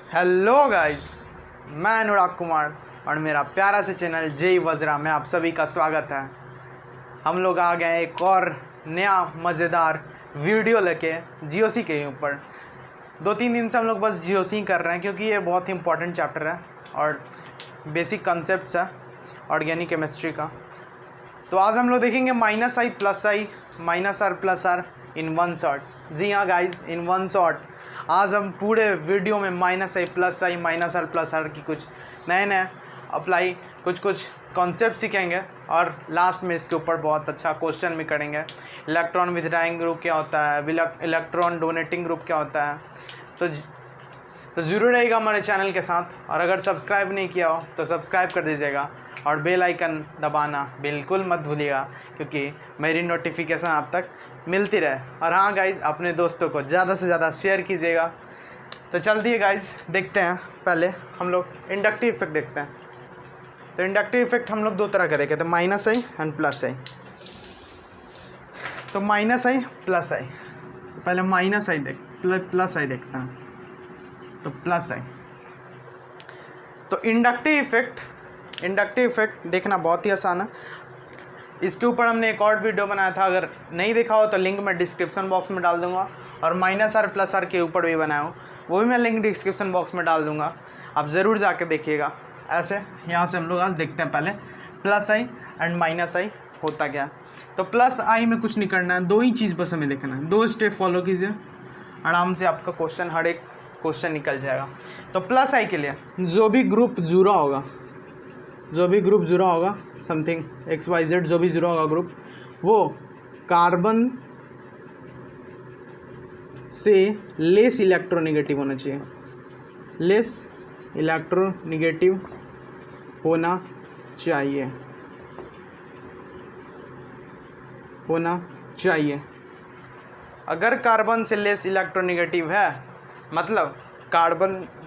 Hello guys, मैं अनुराग कुमार और मेरा प्यारा से चैनल जय वज्रा में आप सभी का स्वागत है। हम लोग आ गए एक और नया मज़ेदार वीडियो लेके जीओसी के ऊपर। 2-3 दिन से हम लोग बस जीओसी कर रहे हैं क्योंकि ये बहुत ही इंपॉर्टेंट चैप्टर है और बेसिक कॉन्सेप्ट्स है ऑर्गेनिक केमिस्ट्री का। तो आज हम लोग देखेंगे minus I plus I, minus R plus R in one shot. जी हाँ गाइज, इन वन शॉट आज हम पूरे वीडियो में minus I plus I, minus R plus R की कुछ नए अप्लाई कुछ कॉन्सेप्ट सीखेंगे और लास्ट में इसके ऊपर बहुत अच्छा क्वेश्चन भी करेंगे। इलेक्ट्रॉन विथड्राइंग ग्रुप क्या होता है, इलेक्ट्रॉन डोनेटिंग ग्रुप क्या होता है। तो ज़रूर रहेगा हमारे चैनल के साथ, और अगर सब्सक्राइब नहीं किया हो तो सब्सक्राइब कर दीजिएगा और बेल आइकन दबाना बिल्कुल मत भूलिएगा क्योंकि मेरी नोटिफिकेशन आप तक मिलती रहे। और हाँ गाइज़, अपने दोस्तों को ज़्यादा से ज़्यादा शेयर कीजिएगा। तो चलती है गाइज़, देखते हैं। पहले हम लोग इंडक्टिव इफेक्ट देखते हैं। तो इंडक्टिव इफेक्ट हम लोग दो तरह का देखे थे, माइनस आई एंड प्लस आई। तो माइनस आई प्लस आई, तो पहले माइनस आई प्लस आई देखते हैं। तो प्लस आई, तो इंडक्टिव इफेक्ट देखना बहुत ही आसान है। इसके ऊपर हमने एक और वीडियो बनाया था, अगर नहीं देखा हो तो लिंक मैं डिस्क्रिप्शन बॉक्स में डाल दूंगा। और माइनस आर प्लस आर के ऊपर भी बनाया हो, वो भी मैं लिंक डिस्क्रिप्शन बॉक्स में डाल दूंगा, आप ज़रूर जाके देखिएगा। ऐसे यहाँ से हम लोग आज देखते हैं पहले प्लस आई एंड माइनस आई होता क्या। तो प्लस आई में कुछ नहीं करना है, दो ही चीज़ बस हमें देखना है, दो स्टेप फॉलो कीजिए, आराम से आपका क्वेश्चन, हर एक क्वेश्चन निकल जाएगा। तो प्लस आई के लिए जो भी ग्रुप जुड़ा होगा समथिंग XYZ, जो भी जुड़ा होगा ग्रुप, वो कार्बन से लेस इलेक्ट्रोनेगेटिव होना चाहिए, लेस इलेक्ट्रोनेगेटिव होना चाहिए। अगर कार्बन से लेस इलेक्ट्रोनेगेटिव है, मतलब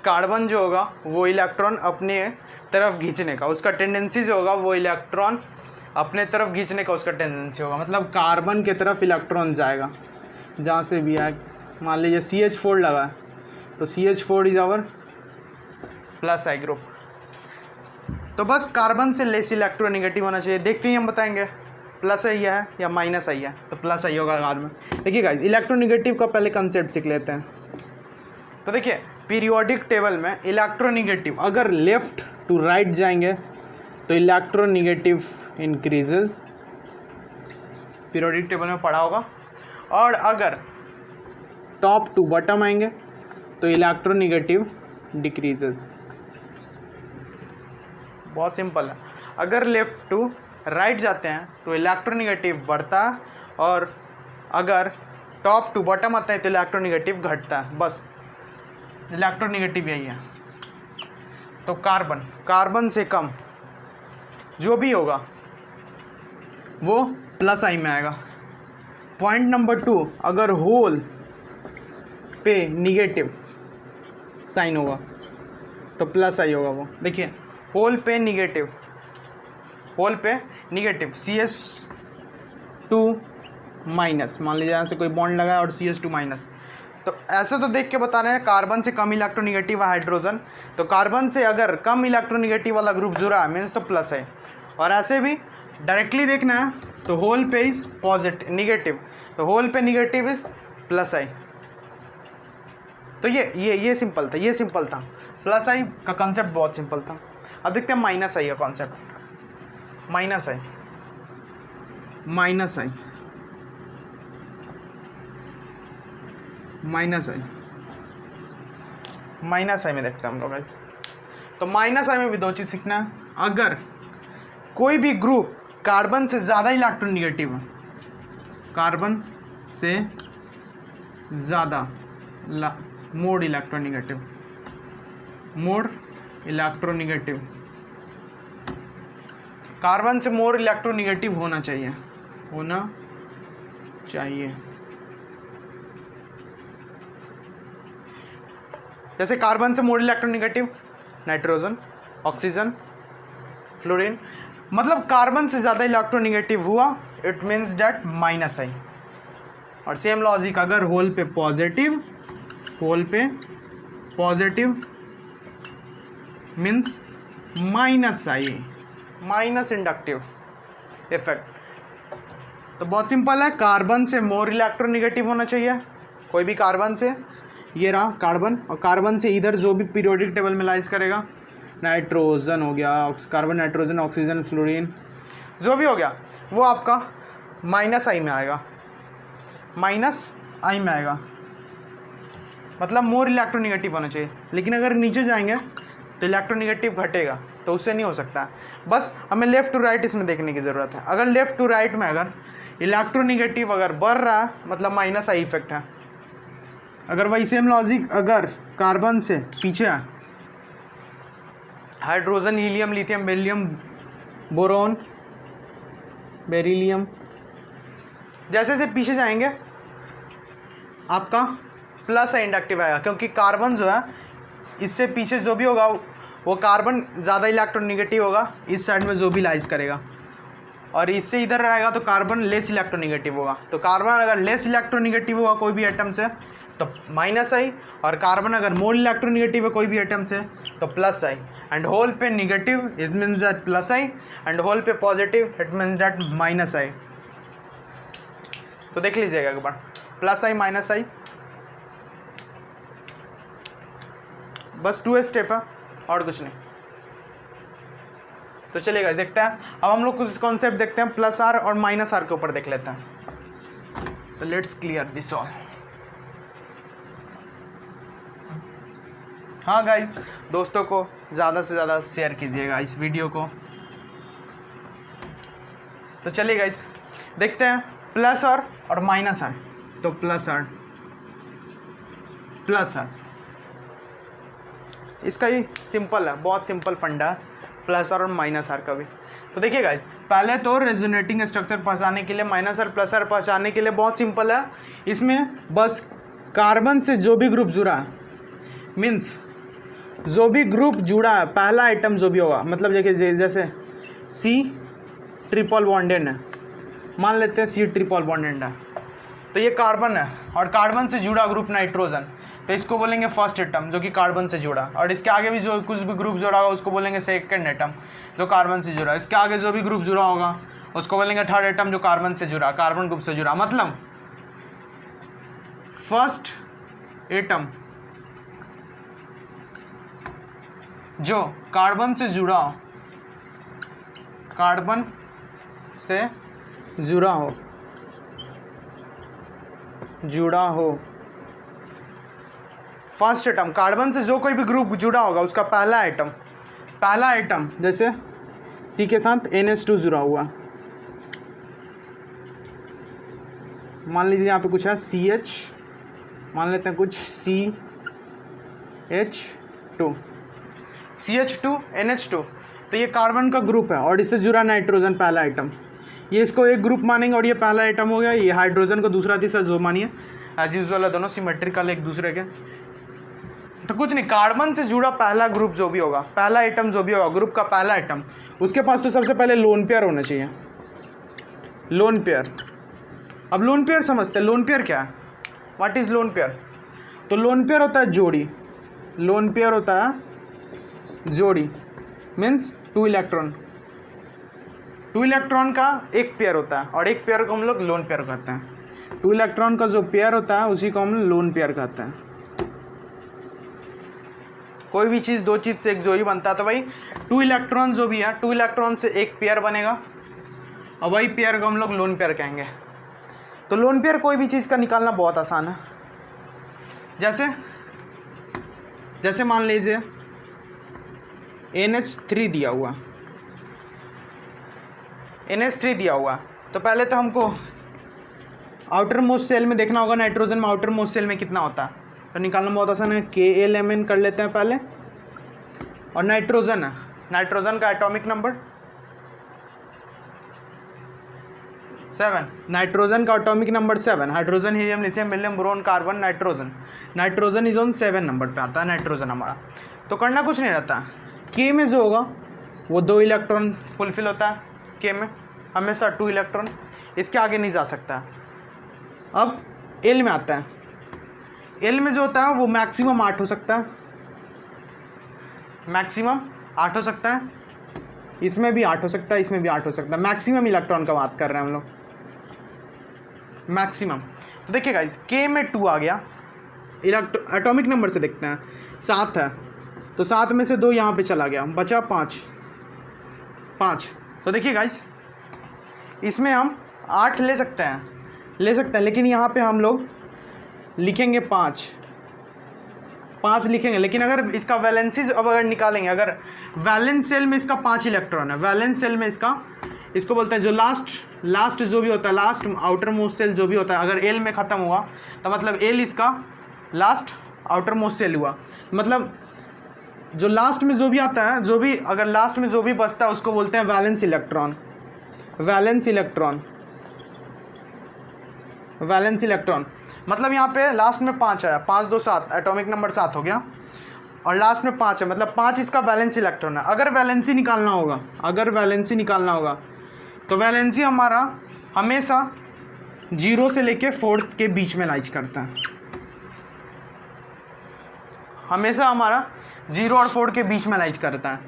कार्बन जो होगा वो इलेक्ट्रॉन अपने तरफ खींचने का, उसका टेंडेंसी जो होगा वो इलेक्ट्रॉन अपने तरफ खींचने का उसका टेंडेंसी होगा, मतलब कार्बन के तरफ इलेक्ट्रॉन जाएगा जहाँ से भी आए। मान लीजिए CH4 लगा है तो CH4 is our plus I group. तो बस कार्बन से लेस इलेक्ट्रोनेगेटिव होना चाहिए। देखते ही हम बताएंगे प्लस आई है या माइनस आई है। तो प्लस आई होगा बाद में। देखिए गाइस, इलेक्ट्रोनेगेटिव का पहले कंसेप्ट सीख लेते हैं। तो देखिए, पीरियोडिक टेबल में इलेक्ट्रोनेगेटिव अगर लेफ्ट टू राइट जाएंगे तो इलेक्ट्रोनेगेटिव इंक्रीजेज, पीरियोडिक टेबल में पढ़ा होगा। और अगर टॉप टू बॉटम आएंगे तो इलेक्ट्रोनेगेटिव डिक्रीजेज। बहुत सिंपल है। अगर लेफ्ट टू राइट जाते हैं तो इलेक्ट्रोनेगेटिव बढ़ता है, और अगर टॉप टू बॉटम आता है तो इलेक्ट्रोनेगेटिव घटता है। बस इलेक्ट्रोनेगेटिव यही है। तो कार्बन से कम जो भी होगा वो प्लस आई में आएगा। पॉइंट नंबर 2, अगर होल पे निगेटिव साइन होगा तो प्लस आई होगा वो। देखिए, होल पे निगेटिव CH2 माइनस, मान लीजिए यहाँ से कोई बॉन्ड लगा है और CH2 माइनस। तो ऐसे तो देख के बता रहे हैं कार्बन से कम इलेक्ट्रोनेगेटिव है हाइड्रोजन, तो कार्बन से अगर कम इलेक्ट्रोनेगेटिव वाला ग्रुप जुड़ा है मीन्स तो प्लस है। और ऐसे भी डायरेक्टली देखना है तो होल पे इज पॉजिटिव निगेटिव, तो होल पे निगेटिव इज प्लस आई। तो ये सिंपल था, प्लस आई का कॉन्सेप्ट बहुत सिंपल था। अब देखते हैं माइनस आई का कॉन्सेप्ट। माइनस आई में देखते हैं हम लोग ऐसे। तो माइनस आई में भी दो चीज़ सीखना है। अगर कोई भी ग्रुप कार्बन से ज़्यादा इलेक्ट्रोनेगेटिव है, कार्बन से ज़्यादा मोड इलेक्ट्रोनेगेटिव, कार्बन से मोर इलेक्ट्रोनेगेटिव होना चाहिए। जैसे कार्बन से more electronegative nitrogen, oxygen, fluorine, मतलब कार्बन से ज़्यादा इलेक्ट्रोनेगेटिव हुआ, इट मीन्स दैट माइनस आई। और सेम लॉजिक, अगर होल पे पॉजिटिव मीन्स माइनस आई, माइनस इंडक्टिव इफेक्ट। तो बहुत सिंपल है, कार्बन से मोर इलेक्ट्रोनेगेटिव होना चाहिए, कोई भी कार्बन से, ये रहा कार्बन, और कार्बन से इधर जो भी पीरियोडिक टेबल में लाइज करेगा, नाइट्रोजन हो गया, कार्बन, नाइट्रोजन, ऑक्सीजन, फ्लोरीन, जो भी हो गया वो आपका माइनस आई में आएगा, माइनस आई में आएगा, मतलब मोर इलेक्ट्रोनेगेटिव होना चाहिए। लेकिन अगर नीचे जाएंगे तो इलेक्ट्रोनेगेटिव घटेगा, तो उससे नहीं हो सकता। बस हमें लेफ़्ट टू राइट इसमें देखने की ज़रूरत है। अगर लेफ़्ट टू राइट में अगर इलेक्ट्रोनेगेटिव अगर बढ़ रहा है मतलब माइनस आई इफेक्ट है। अगर वही सेम लॉजिक अगर कार्बन से पीछे है, hydrogen, helium, lithium, beryllium, boron, beryllium, जैसे से पीछे जाएंगे आपका प्लस इंडक्टिव आएगा, क्योंकि कार्बन जो है इससे पीछे जो भी होगा वो कार्बन ज़्यादा इलेक्ट्रोनेगेटिव होगा, इस साइड में जो भी लाइज करेगा, और इससे इधर रहेगा तो कार्बन लेस इलेक्ट्रोनेगेटिव होगा। तो कार्बन अगर लेस इलेक्ट्रोनेगेटिव होगा कोई भी एटम से तो माइनस आई, और कार्बन अगर मोर इलेक्ट्रोनेगेटिव है कोई भी एटम से तो प्लस आई। एंड होल पे negative it means that plus I, and whole पे positive it means that minus I. तो देख लीजिएगा एक बार, प्लस आई माइनस आई, बस 2 स्टेप है और कुछ नहीं। तो चलिए गाइस देखते हैं, अब हम लोग कुछ कॉन्सेप्ट देखते हैं प्लस आर और माइनस आर के ऊपर देख लेते हैं। तो लेट्स क्लियर दिस ऑल। हाँ गाइस, दोस्तों को ज़्यादा से ज़्यादा शेयर कीजिएगा इस वीडियो को। तो चलिए गाइस देखते हैं प्लस आर और माइनस आर। तो प्लस आर, प्लस आर, इसका ही सिंपल है, बहुत सिंपल फंडा है प्लस आर और माइनस आर का भी। तो देखिए गाइस, पहले तो रेजोनेटिंग स्ट्रक्चर पहचानने के लिए, माइनस आर प्लस आर पहचानने के लिए बहुत सिंपल है। इसमें बस कार्बन से जो भी ग्रुप जुड़ा है, मीन्स जो भी ग्रुप जुड़ा है, पहला आइटम जो भी होगा, मतलब देखिए जैसे सी ट्रिपल बॉन्डेड है, मान लेते हैं सी ट्रिपल बॉन्डेड है, तो ये कार्बन है और कार्बन से जुड़ा ग्रुप नाइट्रोजन, तो इसको बोलेंगे फर्स्ट एटम जो कि कार्बन से जुड़ा। और इसके आगे भी जो कुछ भी ग्रुप जुड़ा होगा उसको बोलेंगे सेकंड एटम जो कार्बन से जुड़ा। इसके आगे जो भी ग्रुप जुड़ा होगा उसको बोलेंगे थर्ड एटम जो कार्बन से जुड़ा, कार्बन ग्रुप से जुड़ा। मतलब फर्स्ट एटम जो कार्बन से जुड़ा हो, कार्बन से जुड़ा हो, जुड़ा हो, फर्स्ट एटम कार्बन से जो कोई भी ग्रुप जुड़ा होगा उसका पहला एटम जैसे सी के साथ NH2 जुड़ा हुआ, मान लीजिए यहाँ पे कुछ है CH, मान लेते हैं कुछ CH2 NH2, तो ये कार्बन का ग्रुप है और इससे जुड़ा नाइट्रोजन पहला आइटम। ये इसको एक ग्रुप मानेंगे और ये पहला आइटम हो गया। ये हाइड्रोजन को दूसरा तीसरा जो मानिए, एज यूजुअल दोनों सिमेट्रिकल एक दूसरे के। तो कुछ नहीं, कार्बन से जुड़ा पहला ग्रुप जो भी होगा, पहला आइटम जो भी होगा, ग्रुप का पहला आइटम, उसके पास तो सबसे पहले लोन पेयर होना चाहिए। लोन पेयर, अब लोन पेयर समझते हैं, लोन पेयर क्या है, व्हाट इज लोन पेयर? तो लोन पेयर होता है जोड़ी, लोन पेयर होता है जोड़ी, मीन्स 2 इलेक्ट्रॉन, 2 इलेक्ट्रॉन का एक पेयर होता है और एक पेयर को हम लोग लोन पेयर कहते हैं। 2 इलेक्ट्रॉन का जो पेयर होता है उसी को हम लोन पेयर कहते हैं। कोई भी चीज़, दो चीज़ से एक जोड़ी बनता है, तो भाई 2 इलेक्ट्रॉन जो भी है, 2 इलेक्ट्रॉन से एक पेयर बनेगा और वही पेयर को हम लोग लोन पेयर कहेंगे। तो लोन पेयर कोई भी चीज़ का निकालना बहुत आसान है। जैसे मान लीजिए NH3 दिया हुआ, NH3 दिया हुआ, तो पहले तो हमको आउटर मोस्ट सेल में देखना होगा नाइट्रोजन में आउटर मोस्ट सेल में कितना होता है, तो निकालना बहुत आसान है। KLMN कर लेते हैं पहले। और नाइट्रोजन है, नाइट्रोजन का एटॉमिक नंबर 7, नाइट्रोजन का atomic number 7। Hydrogen, helium, lithium, beryllium, boron, carbon, nitrogen is on 7 number पे आता है नाइट्रोजन हमारा। तो करना कुछ नहीं रहता, K में जो होगा वो 2 इलेक्ट्रॉन फुलफिल होता है, K में हमेशा 2 इलेक्ट्रॉन, इसके आगे नहीं जा सकता। अब L में आता है, L में जो होता है वो मैक्सिमम 8 हो सकता है, मैक्सिमम 8 हो सकता है, इसमें भी 8 हो सकता है, इसमें भी 8 हो सकता है। मैक्सिमम इलेक्ट्रॉन का बात कर रहे हैं हम लोग, मैक्सिमम। तो देखिए गाइस K में 2 आ गया, एटॉमिक नंबर से देखते हैं, 7 है तो 7 में से 2 यहाँ पे चला गया, बचा 5। तो देखिए गाइस इसमें हम 8 ले सकते हैं, लेकिन यहाँ पे हम लोग लिखेंगे 5 लिखेंगे। लेकिन अगर इसका वैलेंसी अगर निकालेंगे, अगर वैलेंस सेल में इसका 5 इलेक्ट्रॉन है, वैलेंस सेल में इसको बोलते हैं जो लास्ट जो भी होता है, लास्ट आउटर मोस्ट सेल जो भी होता है, अगर एल में ख़त्म हुआ तो मतलब एल इसका लास्ट आउटर मोस्ट सेल हुआ। मतलब जो लास्ट में जो भी आता है, अगर लास्ट में जो भी बचता है उसको बोलते हैं वैलेंस इलेक्ट्रॉन। मतलब यहाँ पे लास्ट में 5 आया, 5 2 7, एटॉमिक नंबर 7 हो गया, और लास्ट में 5 है, मतलब 5 इसका वैलेंस इलेक्ट्रॉन है। अगर वैलेंसी निकालना होगा तो वैलेंसी हमारा हमेशा 0 से लेके 4 के बीच में लाइज करता है, हमेशा हमारा 0 और 4 के बीच में लाइज करता है।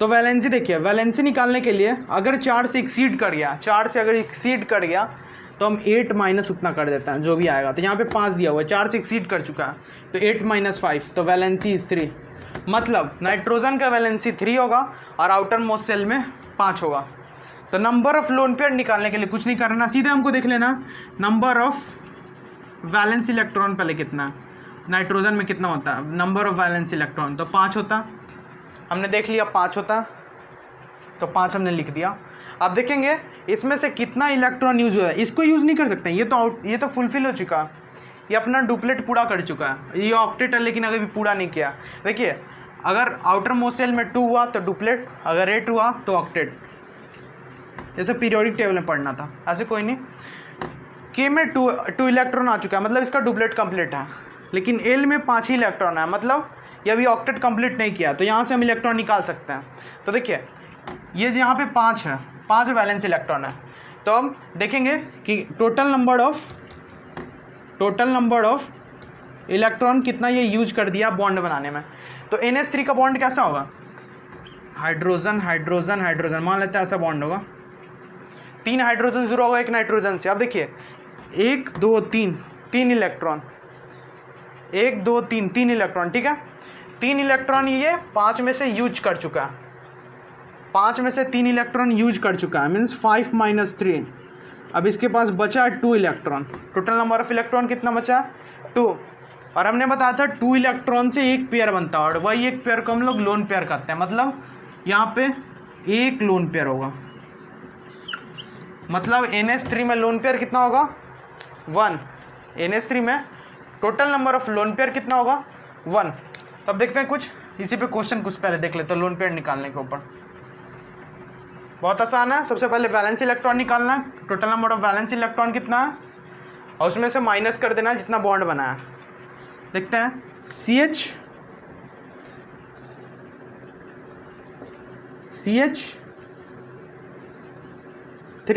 तो वैलेंसी देखिए, वैलेंसी निकालने के लिए अगर 4 से एक्सीड कर गया तो हम 8 माइनस उतना कर देते हैं जो भी आएगा। तो यहाँ पे 5 दिया हुआ है, 4 से एक्सीड कर चुका है तो 8 - 5, तो वैलेंसी इज 3। मतलब नाइट्रोजन का वैलेंसी 3 होगा और आउटर मोस्ट सेल में 5 होगा। तो नंबर ऑफ लोन पेयर निकालने के लिए कुछ नहीं करना, सीधे हमको देख लेना नंबर ऑफ वैलेंस इलेक्ट्रॉन पहले कितना है, नाइट्रोजन में कितना होता है नंबर ऑफ वैलेंस इलेक्ट्रॉन, तो 5 होता, हमने देख लिया 5 होता, तो 5 हमने लिख दिया। अब देखेंगे इसमें से कितना इलेक्ट्रॉन यूज हुआ है, इसको यूज़ नहीं कर सकते, ये तो फुलफिल हो चुका, ये अपना डुप्लेट पूरा कर चुका है, ये ऑक्टेट है लेकिन अभी पूरा नहीं किया। देखिए अगर आउटर मोस्ट सेल में 2 हुआ तो डुप्लेट, अगर 8 हुआ तो ऑक्टेट, जैसे पीरियोडिक टेबल में पढ़ना था, ऐसे कोई नहीं। K में 2 इलेक्ट्रॉन आ चुका है, मतलब इसका डुप्लेट कंप्लीट है, लेकिन L में 5 ही इलेक्ट्रॉन है, मतलब ये अभी ऑक्टेट कंप्लीट नहीं किया, तो यहाँ से हम इलेक्ट्रॉन निकाल सकते हैं। तो देखिए ये यहाँ पे 5 है, 5 वैलेंस इलेक्ट्रॉन है, तो हम देखेंगे कि टोटल नंबर ऑफ इलेक्ट्रॉन कितना ये यूज कर दिया बॉन्ड बनाने में। तो NH3 का बॉन्ड कैसा होगा, हाइड्रोजन हाइड्रोजन हाइड्रोजन, मान लेते हैं ऐसा बॉन्ड होगा, 3 हाइड्रोजन जुड़ा होगा 1 नाइट्रोजन से। अब देखिए 1 2 3 3 इलेक्ट्रॉन, 1 2 3 3 इलेक्ट्रॉन, ठीक है, 3 इलेक्ट्रॉन ये 5 में से यूज कर चुका है, 5 में से 3 इलेक्ट्रॉन यूज कर चुका है, मीन्स 5 - 3। अब इसके पास बचा 2 electron, total number of electron कितना बचा 2, और हमने बताया था 2 इलेक्ट्रॉन से एक पेयर बनता है, और वही एक पेयर को हम लोग लोन पेयर कहते हैं। मतलब यहाँ पे एक लोन पेयर होगा, मतलब NH3 में लोन पेयर कितना होगा 1, NH3 में total number of lone pair कितना होगा 1। तब देखते हैं कुछ इसी पे क्वेश्चन कुछ पहले देख लेते हैं लोन पेयर निकालने के ऊपर। बहुत आसान है, सबसे पहले वैलेंस इलेक्ट्रॉन निकालना है, total number of valence electron कितना है और उसमें से माइनस कर देना है जितना बॉन्ड बना है। देखते हैं CH3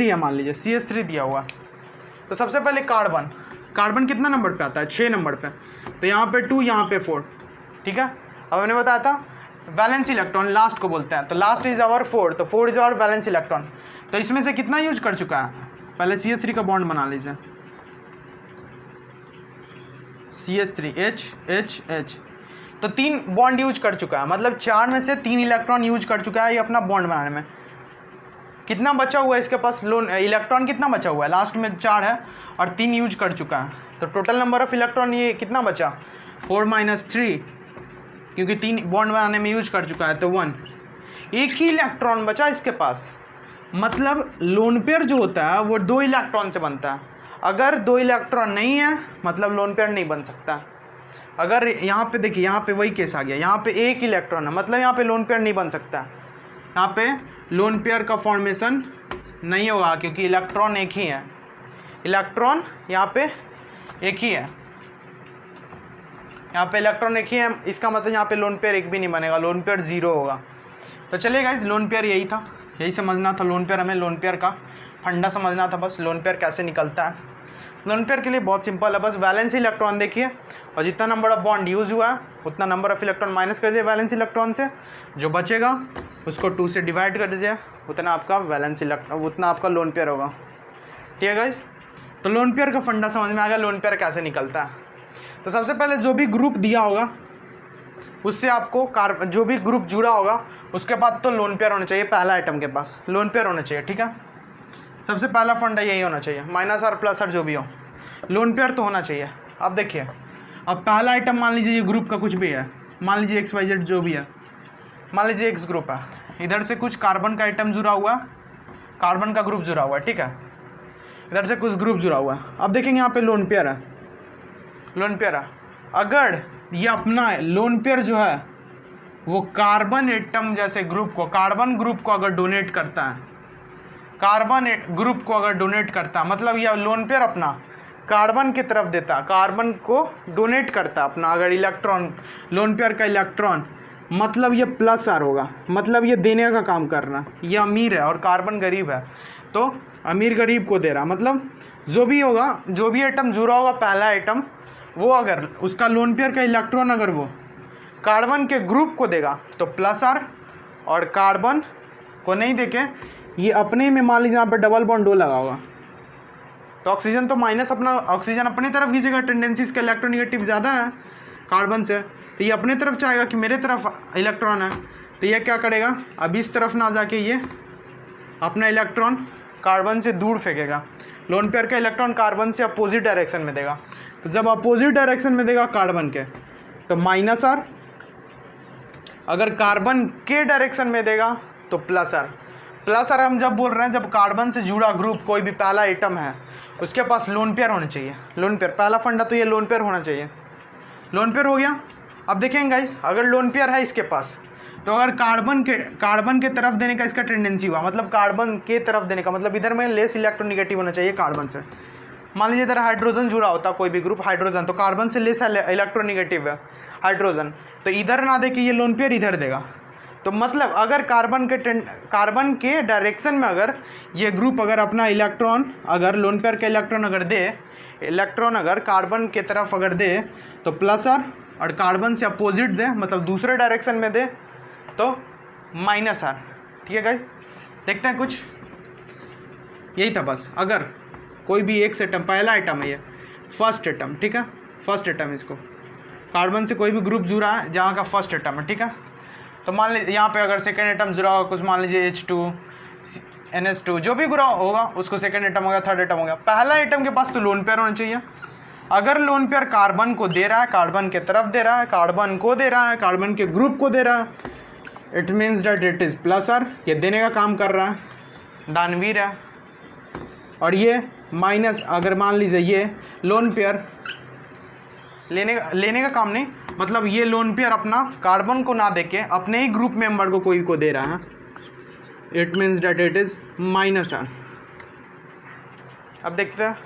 है, मान लीजिए CH3 दिया हुआ। तो सबसे पहले कार्बन कितना नंबर पे आता है 6 नंबर पे, तो यहाँ पे 2 यहाँ पे 4, ठीक है। अब मैंने बताया था वैलेंस इलेक्ट्रॉन लास्ट को बोलते हैं, तो लास्ट इज आवर 4, तो 4 इज आवर वैलेंस इलेक्ट्रॉन। तो इसमें से कितना यूज कर चुका है, पहले CH3 का बॉन्ड बना लीजिए, CH3 H, तो 3 बॉन्ड यूज कर चुका है, मतलब 4 में से 3 इलेक्ट्रॉन यूज कर चुका है ये अपना बॉन्ड बनाने में। कितना बचा हुआ है इसके पास लोन इलेक्ट्रॉन, कितना बचा हुआ है, लास्ट में 4 है और 3 यूज कर चुका है, तो टोटल नंबर ऑफ इलेक्ट्रॉन ये कितना बचा 4 - 3, क्योंकि 3 बॉन्ड बनाने में यूज कर चुका है, तो 1। एक ही इलेक्ट्रॉन बचा इसके पास, मतलब लोन पेयर जो होता है वो 2 इलेक्ट्रॉन से बनता है। अगर 2 इलेक्ट्रॉन नहीं है मतलब लोन पेयर नहीं बन सकता। अगर यहाँ पे देखिए, यहाँ पे वही केस आ गया, यहाँ पे 1 इलेक्ट्रॉन है, मतलब यहाँ पे लोन पेयर नहीं बन सकता। यहाँ पे लोन पेयर का फॉर्मेशन नहीं होगा क्योंकि इलेक्ट्रॉन एक ही है, इलेक्ट्रॉन यहाँ पे एक ही है, यहाँ पे इलेक्ट्रॉन एक ही है, इसका मतलब यहाँ पे लोन पेयर एक भी नहीं बनेगा, लोन पेयर 0 होगा। तो चलिए गाइस, लोन पेयर यही था, यही समझना था लोन पेयर, हमें लोन पेयर का फंडा समझना था बस, लोन पेयर कैसे निकलता है। लोन पेयर के लिए बहुत सिंपल है, बस वैलेंस इलेक्ट्रॉन देखिए और जितना नंबर ऑफ बॉन्ड यूज हुआ है उतना नंबर ऑफ इलेक्ट्रॉन माइनस कर दिए वैलेंस इलेक्ट्रॉन से, जो बचेगा उसको 2 से डिवाइड कर दीजिए, उतना आपका वैलेंस इलेक्ट्रॉन, उतना आपका लोन पेयर होगा। ठीक है गाइज, तो लोन पेयर का फंडा समझ में आ गया, लोन पेयर कैसे निकलता है। तो सबसे पहले जो भी ग्रुप दिया होगा उससे आपको जो भी ग्रुप जुड़ा होगा उसके बाद तो लोन पेयर होना चाहिए, पहला आइटम के पास लोन पेयर होना चाहिए। ठीक है, सबसे पहला फंडा यही होना चाहिए, माइनस आर प्लस आर जो भी हो लोन पेयर तो होना चाहिए। अब देखिए, अब पहला आइटम मान लीजिए ये ग्रुप का कुछ भी है, मान लीजिए XYZ जो भी है, मान लीजिए X ग्रुप है, इधर से कुछ कार्बन का आइटम जुड़ा हुआ, कार्बन का ग्रुप जुड़ा हुआ है। ठीक है, इधर से कुछ ग्रुप जुड़ा हुआ है। अब देखेंगे यहाँ पे लोन पेयर है, लोन पेयर है। अगर ये अपना लोन पेयर जो है वो कार्बन एटम जैसे ग्रुप को, कार्बन ग्रुप को अगर डोनेट करता है, कार्बन ग्रुप को अगर डोनेट करता है, मतलब यह लोन पेयर अपना कार्बन की तरफ देता है, कार्बन को डोनेट करता है अपना अगर इलेक्ट्रॉन, लोन पेयर का इलेक्ट्रॉन, मतलब ये प्लस आर होगा, मतलब ये देने का काम करना। ये अमीर है और कार्बन गरीब है, तो अमीर गरीब को दे रहा, मतलब जो भी होगा, जो भी आइटम जुड़ा होगा पहला आइटम, वो अगर उसका लोन पेयर का इलेक्ट्रॉन अगर वो कार्बन के ग्रुप को देगा तो प्लस आर, और कार्बन को नहीं देके ये अपने में मान लीजिए यहाँ पे डबल बॉन्ड दो लगा होगा तो ऑक्सीजन तो माइनस, अपना ऑक्सीजन अपनी तरफ खींचेगा, टेंडेंसी इसका इलेक्ट्रोनिगेटिव ज़्यादा है कार्बन से, तो ये अपने तरफ चाहेगा कि मेरे तरफ इलेक्ट्रॉन है, तो ये क्या करेगा, अब इस तरफ ना जाके ये अपना इलेक्ट्रॉन कार्बन से दूर फेंकेगा। लोन पेयर का इलेक्ट्रॉन कार्बन से अपोजिट डायरेक्शन में देगा, तो जब अपोजिट डायरेक्शन में देगा कार्बन के तो माइनस आर, अगर कार्बन के डायरेक्शन में देगा तो प्लस आर। प्लस आर हम जब बोल रहे हैं जब कार्बन से जुड़ा ग्रुप कोई भी पहला आइटम है उसके पास लोन पेयर होना चाहिए, लोन पेयर पहला फंडा तो ये लोन पेयर होना चाहिए। लोन पेयर हो गया। अब देखेंगे गाइस, अगर लोन पेयर है इसके पास तो अगर कार्बन के तरफ देने का इसका टेंडेंसी हुआ, मतलब कार्बन के तरफ देने का मतलब इधर में लेस इलेक्ट्रोनिगेटिव होना चाहिए कार्बन से। मान लीजिए इधर हाइड्रोजन जुड़ा होता कोई भी ग्रुप हाइड्रोजन, तो कार्बन से लेस इलेक्ट्रोनिगेटिव है हाइड्रोजन, तो इधर ना दे के ये लोन पेयर इधर देगा। तो मतलब अगर कार्बन के डायरेक्शन में अगर ये ग्रुप अगर अपना इलेक्ट्रॉन, अगर लोन पेयर का इलेक्ट्रॉन अगर दे, इलेक्ट्रॉन अगर कार्बन के तरफ अगर दे तो प्लस आर, और कार्बन से अपोजिट दे मतलब दूसरे डायरेक्शन में दे तो माइनस आर। ठीक है गाइस, देखते हैं कुछ, यही था बस। अगर कोई भी एक एटम, पहला आइटम है ये फर्स्ट एटम, ठीक है, फर्स्ट एटम, इसको कार्बन से कोई भी ग्रुप जुड़ा है जहाँ का फर्स्ट एटम है, ठीक है, तो मान लीजिए यहाँ पे अगर सेकेंड एटम जुड़ा होगा कुछ, मान लीजिए H2 NH2 जो भी जुड़ा होगा उसको सेकेंड एटम हो गया, थर्ड एटम हो गया। पहला एटम के पास तो लोन पेयर होना चाहिए। अगर लोन पेयर कार्बन को दे रहा है, कार्बन के तरफ दे रहा है, कार्बन को दे रहा है, कार्बन के ग्रुप को दे रहा है, it means that it is plus R, ये देने का काम कर रहा है, दानवीर है। और ये माइनस, अगर मान लीजिए ये लोन पेयर लेने का काम नहीं, मतलब ये लोन पेयर अपना कार्बन को ना देके अपने ही ग्रुप मेंबर को कोई को दे रहा है, it means that it is minus R. अब देखते हैं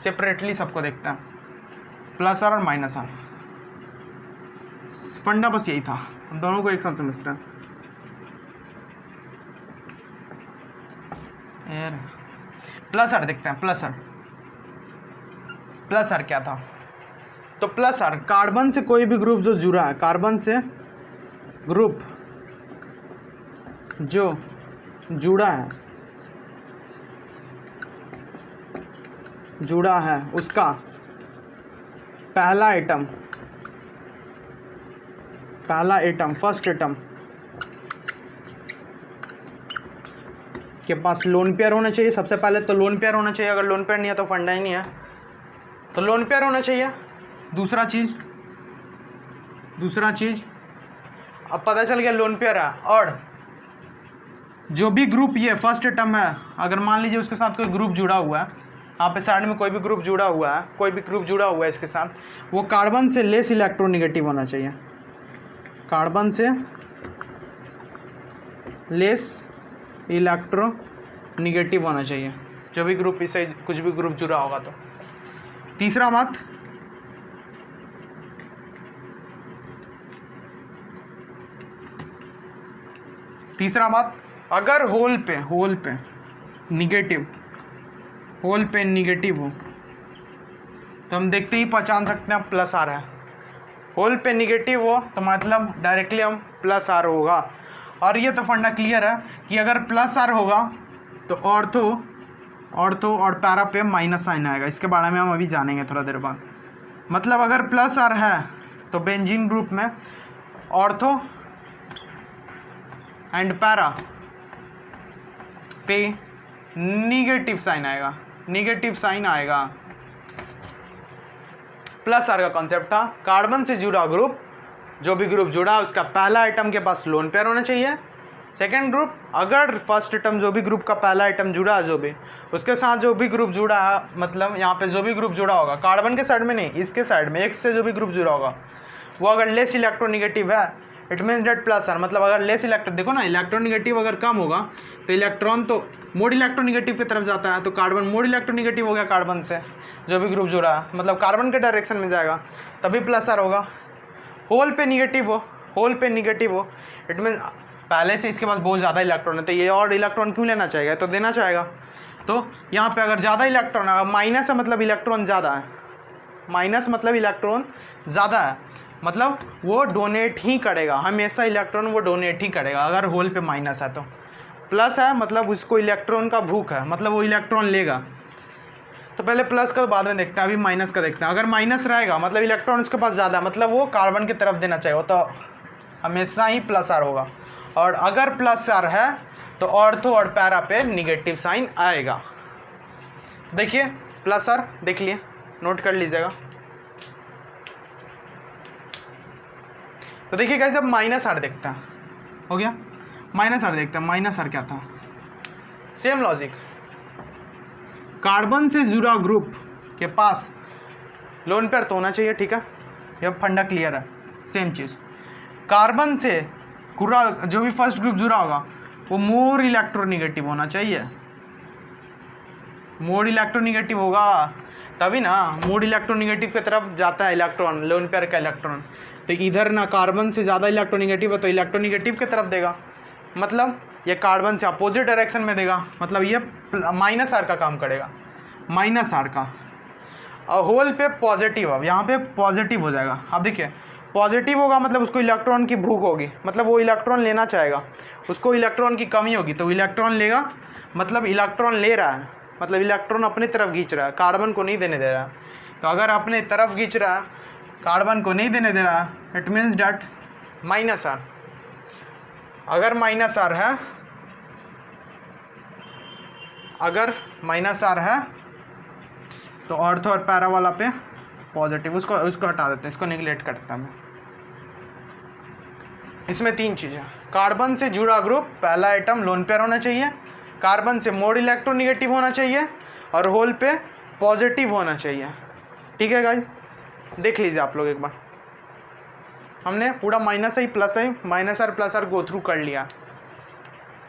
सेपरेटली, सबको देखते हैं, प्लस आर और माइनस आर। फंडा बस यही था, दोनों को एक साथ समझते हैं। प्लस आर देखते हैं, प्लस आर क्या था, तो प्लस आर कार्बन से कोई भी ग्रुप जो जुड़ा है, कार्बन से ग्रुप जो जुड़ा है उसका पहला एटम फर्स्ट एटम के पास लोन पेयर होना चाहिए। सबसे पहले तो लोन पेयर होना चाहिए, अगर लोन पेयर नहीं है तो फंडा ही नहीं है, तो लोन पेयर होना चाहिए। दूसरा चीज़ अब पता चल गया लोन पेयर है, और जो भी ग्रुप ये फर्स्ट एटम है, अगर मान लीजिए उसके साथ कोई ग्रुप जुड़ा हुआ है, यहाँ पे साइड में कोई भी ग्रुप जुड़ा हुआ है इसके साथ, वो कार्बन से लेस इलेक्ट्रोनिगेटिव होना चाहिए, कार्बन से लेस इलेक्ट्रोनिगेटिव होना चाहिए जो भी ग्रुप, इससे कुछ भी ग्रुप जुड़ा होगा तो। तीसरा बात, अगर होल पे निगेटिव हो, तो हम देखते ही पहचान सकते हैं प्लस आर है। होल पे निगेटिव हो तो मतलब डायरेक्टली हम प्लस आर होगा। और ये तो फंडा क्लियर है कि अगर प्लस आर होगा तो ऑर्थो और पैरा पे माइनस साइन आएगा। इसके बारे में हम अभी जानेंगे थोड़ा देर बाद। मतलब अगर प्लस आर है तो बेंजीन ग्रुप में ऑर्थो एंड पैरा पे निगेटिव साइन आएगा, निगेटिव साइन आएगा। प्लस आर का कॉन्सेप्ट था कार्बन से जुड़ा ग्रुप, जो भी ग्रुप जुड़ा उसका पहला आइटम के पास लोन पेयर होना चाहिए। सेकेंड ग्रुप, अगर फर्स्ट आइटम जो भी ग्रुप का पहला आइटम जुड़ा है जो भी, उसके साथ जो भी ग्रुप जुड़ा है, मतलब यहाँ पे जो भी ग्रुप जुड़ा होगा कार्बन के साइड में नहीं, इसके साइड में एक्स से जो भी ग्रुप जुड़ा होगा वो अगर लेस इलेक्ट्रोनिगेटिव है, it means that plus R. मतलब अगर लेस इलेक्ट्रॉन, देखो ना इलेक्ट्रोनिगेटिव अगर कम होगा तो इलेक्ट्रॉन तो मोड इलेक्ट्रोनिगेटिव की तरफ जाता है, तो कार्बन मोड इलेक्ट्रोनिगेटिव हो गया कार्बन से जो भी ग्रुप जुड़ा है, मतलब कार्बन के डायरेक्शन में जाएगा तभी प्लस आर होगा। होल पे निगेटिव हो, होल पे निगेटिव हो, इट मीन्स पहले से इसके पास बहुत ज़्यादा इलेक्ट्रॉन है, तो ये और इलेक्ट्रॉन क्यों लेना चाहेगा, तो देना चाहेगा। तो यहाँ पे अगर ज़्यादा इलेक्ट्रॉन है, माइनस है मतलब इलेक्ट्रॉन ज़्यादा है, माइनस मतलब इलेक्ट्रॉन ज़्यादा है, मतलब वो डोनेट ही करेगा हमेशा, इलेक्ट्रॉन वो डोनेट ही करेगा। अगर होल पे माइनस है तो प्लस है मतलब उसको इलेक्ट्रॉन का भूख है, मतलब वो इलेक्ट्रॉन लेगा। तो पहले प्लस का बाद में देखते हैं, अभी माइनस का देखते हैं। अगर माइनस रहेगा मतलब इलेक्ट्रॉन उसके पास ज़्यादा, मतलब वो कार्बन की तरफ देना चाहिए, तो हमेशा ही प्लस आर होगा। और अगर प्लस आर है तो ऑर्थो और पैरा पे निगेटिव साइन आएगा। देखिए प्लस आर देख लिए, नोट कर लीजिएगा। तो देखिए गाइस अब माइनस आर देखते हैं, हो गया माइनस आर देखते हैं। माइनस आर क्या था, सेम लॉजिक, कार्बन से जुड़ा ग्रुप के पास लोन पेयर तो होना चाहिए, ठीक है, यह फंडा क्लियर है। सेम चीज़ कार्बन से पूरा जो भी फर्स्ट ग्रुप जुड़ा होगा वो मोर इलेक्ट्रोनिगेटिव होना चाहिए, मोर इलेक्ट्रोनिगेटिव होगा तभी ना, मोर इलेक्ट्रोनिगेटिव की तरफ जाता है इलेक्ट्रॉन, लोन पेयर का इलेक्ट्रॉन। तो इधर ना कार्बन से ज़्यादा इलेक्ट्रोनिगेटिव है तो इलेक्ट्रोनिगेटिव की तरफ देगा, मतलब ये कार्बन से अपोजिट डायरेक्शन में देगा, मतलब ये माइनस आर का काम करेगा, माइनस आर का। और होल पे पॉजिटिव, अब यहाँ पे पॉजिटिव हो जाएगा। अब देखिए पॉजिटिव होगा मतलब उसको इलेक्ट्रॉन की भूख होगी, मतलब वो इलेक्ट्रॉन लेना चाहेगा, उसको इलेक्ट्रॉन की कमी होगी तो इलेक्ट्रॉन लेगा, मतलब इलेक्ट्रॉन ले रहा है, मतलब इलेक्ट्रॉन अपनी तरफ खींच रहा है, कार्बन को नहीं देने दे रहा है। तो अगर अपने तरफ खींच रहा है, कार्बन को नहीं देने दे रहा है, it means that minus R. अगर माइनस आर है, अगर माइनस आर है तो ऑर्थो और पैरा वाला पे पॉजिटिव, उसको हटा देते हैं, इसको निगलेक्ट करता है। इसमें तीन चीज़ें, कार्बन से जुड़ा ग्रुप पहला आइटम लोन पेयर होना चाहिए, कार्बन से मोड इलेक्ट्रोनिगेटिव होना चाहिए और होल पे पॉजिटिव होना चाहिए। ठीक है गाइज, देख लीजिए आप लोग एक बार, हमने पूरा minus I plus I, minus R plus R go through कर लिया,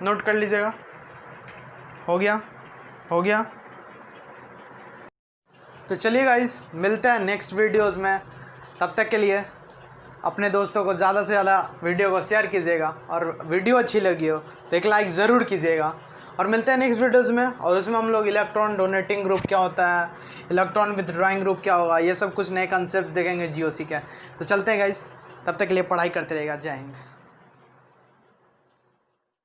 नोट कर लीजिएगा। हो गया, हो गया। तो चलिए गाइज मिलते हैं नेक्स्ट वीडियोज़ में, तब तक के लिए अपने दोस्तों को ज़्यादा से ज़्यादा वीडियो को शेयर कीजिएगा, और वीडियो अच्छी लगी हो तो एक लाइक ज़रूर कीजिएगा। और मिलते हैं नेक्स्ट वीडियोज़ में, और उसमें हम लोग इलेक्ट्रॉन डोनेटिंग ग्रुप क्या होता है, इलेक्ट्रॉन विथड्रॉइंग ग्रुप क्या होगा, ये सब कुछ नए कंसेप्ट देखेंगे जीओसी के। तो चलते हैं गाइज, तब तक के लिए पढ़ाई करते रहेगा। जय हिंद।